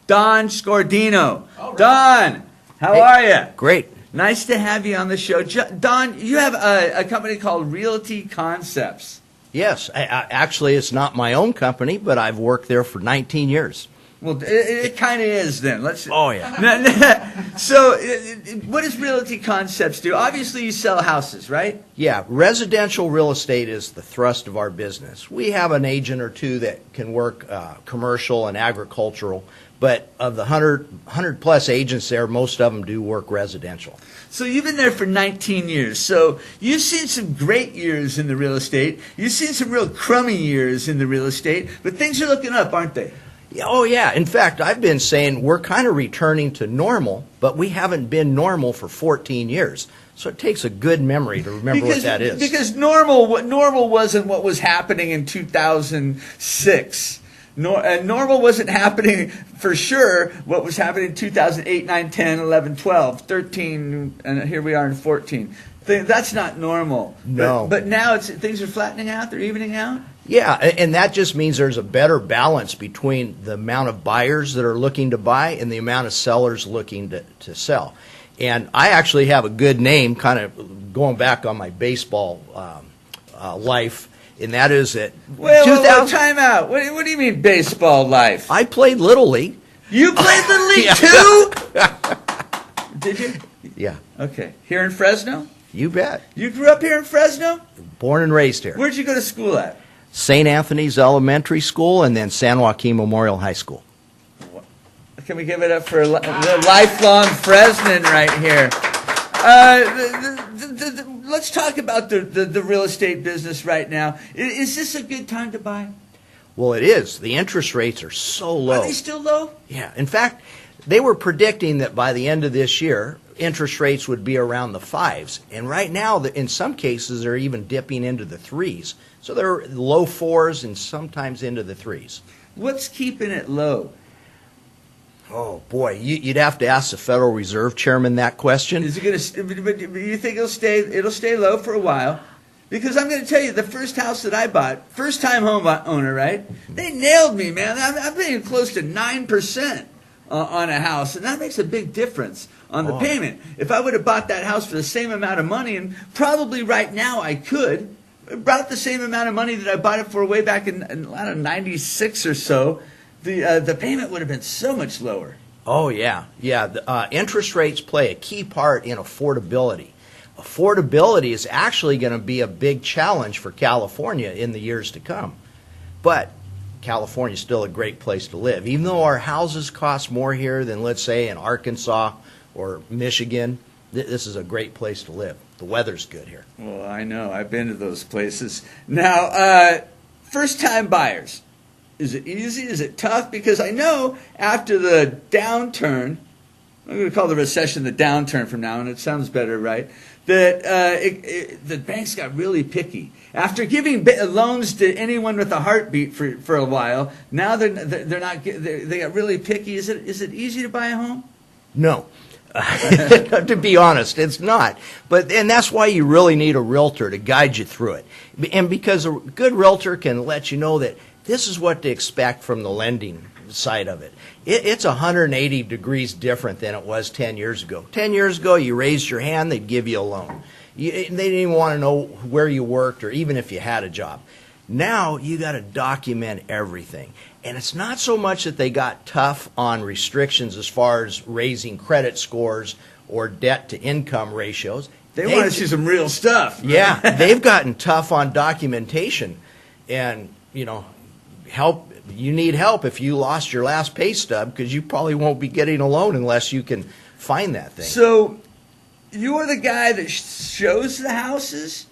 Don Scordino. Right. Don, how are you? Great. Nice to have you on the show. Don, you have a company called Realty Concepts. Yes. Actually, it's not my own company, but I've worked there for 19 years. Well, it kind of is then. Oh, yeah. So, what does Realty Concepts do? Obviously, you sell houses, right? Yeah. Residential real estate is the thrust of our business. We have an agent or two that can work commercial and agricultural, but of the 100-plus agents there, most of them do work residential. So you've been there for 19 years. So you've seen some great years in the real estate. You've seen some real crummy years in the real estate, but things are looking up, aren't they? Oh, yeah. In fact, I've been saying we're kind of returning to normal, but we haven't been normal for 14 years. So it takes a good memory to remember what that is. Because normal wasn't what was happening in 2006. Normal wasn't happening for sure. What was happening in 2008, 9, 10, 11, 12, 13, and here we are in 14. That's not normal. No. But now things are flattening out. They're evening out. Yeah, and that just means there's a better balance between the amount of buyers that are looking to buy and the amount of sellers looking to sell. And I actually have a good name, kind of going back on my baseball life, and that is that. Well, time out. What do you mean baseball life? I played Little League. You played Little League too? Did you? Yeah. Okay. Here in Fresno? You bet. You grew up here in Fresno? Born and raised here. Where'd you go to school at? St. Anthony's Elementary School and then San Joaquin Memorial High School. Can we give it up for the lifelong Fresnan right here? Let's talk about the real estate business right now. Is this a good time to buy? Well, it is. The interest rates are so low. Are they still low? Yeah. In fact, they were predicting that by the end of this year, interest rates would be around the 5s. And right now, in some cases, they're even dipping into the 3s. So they're low 4s and sometimes into the 3s. What's keeping it low? Oh, boy. You'd have to ask the Federal Reserve Chairman that question. Is it going to? You think it'll stay low for a while? Because I'm going to tell you, the first house that I bought, first-time home owner, right? They nailed me, man. I'm paying close to 9% on a house, and that makes a big difference on the payment. If I would have bought that house for the same amount of money, and probably right now I could, about the same amount of money that I bought it for way back in I don't know, 96 or so, the payment would have been so much lower. Oh, yeah. Yeah, the, interest rates play a key part in affordability. Affordability is actually going to be a big challenge for California in the years to come. But California is still a great place to live. Even though our houses cost more here than, let's say, in Arkansas or Michigan, this is a great place to live. The weather's good here. Well, I know. I've been to those places. Now, first-time buyers. Is it easy? Is it tough? Because I know after the downturn, I'm going to call the recession the downturn from now on. It sounds better, right? That the banks got really picky. After giving loans to anyone with a heartbeat for a while, now they got really picky. Is it easy to buy a home? No. To be honest, it's not. And that's why you really need a realtor to guide you through it. And because a good realtor can let you know that this is what to expect from the lending side of it. It's 180 degrees different than it was 10 years ago. 10 years ago, you raised your hand, they'd give you a loan. They didn't even want to know where you worked or even if you had a job. Now, you got to document everything. And it's not so much that they got tough on restrictions as far as raising credit scores or debt-to-income ratios. They want to see some real stuff. Right? Yeah, they've gotten tough on documentation. And, you need help if you lost your last pay stub because you probably won't be getting a loan unless you can find that thing. So you are the guy that shows the houses?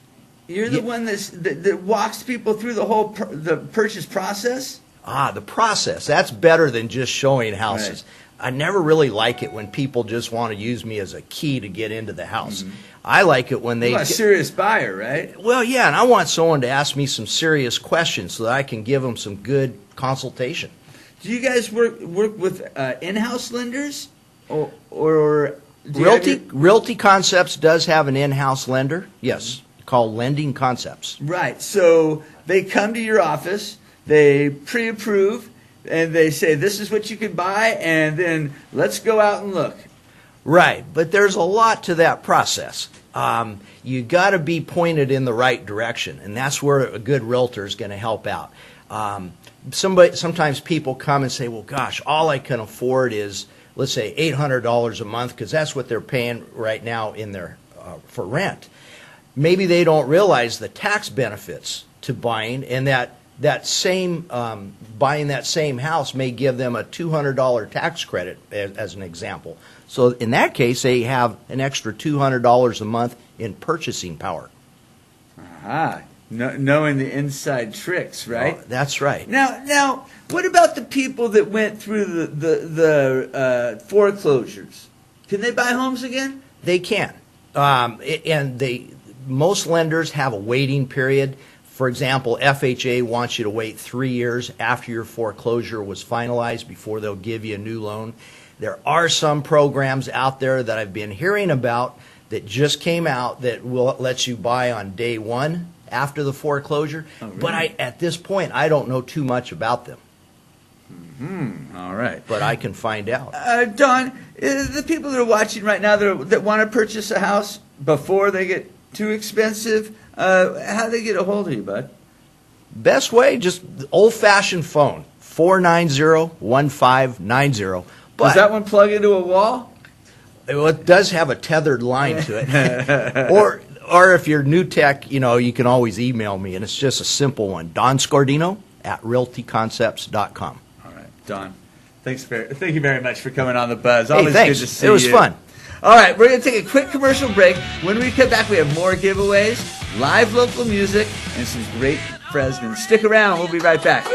You're the one that walks people through the whole the purchase process? The process. That's better than just showing houses. Right. I never really like it when people just want to use me as a key to get into the house. Mm-hmm. I like it when You're a serious buyer, right? Well, yeah, and I want someone to ask me some serious questions so that I can give them some good consultation. Do you guys work with in-house lenders or Realty Concepts does have an in-house lender, yes, called Lending Concepts. Right. So they come to your office, they pre-approve, and they say, this is what you can buy, and then let's go out and look. Right, but there's a lot to that process. You got to be pointed in the right direction, and that's where a good realtor is going to help out. Sometimes people come and say, well, gosh, all I can afford is, let's say, $800 a month, because that's what they're paying right now in their for rent. Maybe they don't realize the tax benefits to buying, and that same buying that same house may give them a $200 tax credit, as an example. So in that case, they have an extra $200 a month in purchasing power. Aha. Knowing the inside tricks, right? Oh, that's right. Now, what about the people that went through the foreclosures? Can they buy homes again? They can, and most lenders have a waiting period. For example, FHA wants you to wait 3 years after your foreclosure was finalized before they'll give you a new loan. There are some programs out there that I've been hearing about that just came out that will let you buy on day one after the foreclosure. Oh, really? But at this point, I don't know too much about them. Mm-hmm. All right. But I can find out. Don, the people that are watching right now that want to purchase a house before they get too expensive, how do they get a hold of you, bud? Best way, just old-fashioned phone, 490-1590. But does that one plug into a wall? It does have a tethered line to it. Or if you're new tech, you can always email me, and it's just a simple one, donscordino at realtyconcepts.com. All right, Don, thank you very much for coming on The Buzz. Always thanks. Good to see you. It was fun. All right, we're going to take a quick commercial break. When we come back, we have more giveaways, live local music, and some great presidents. Stick around. We'll be right back.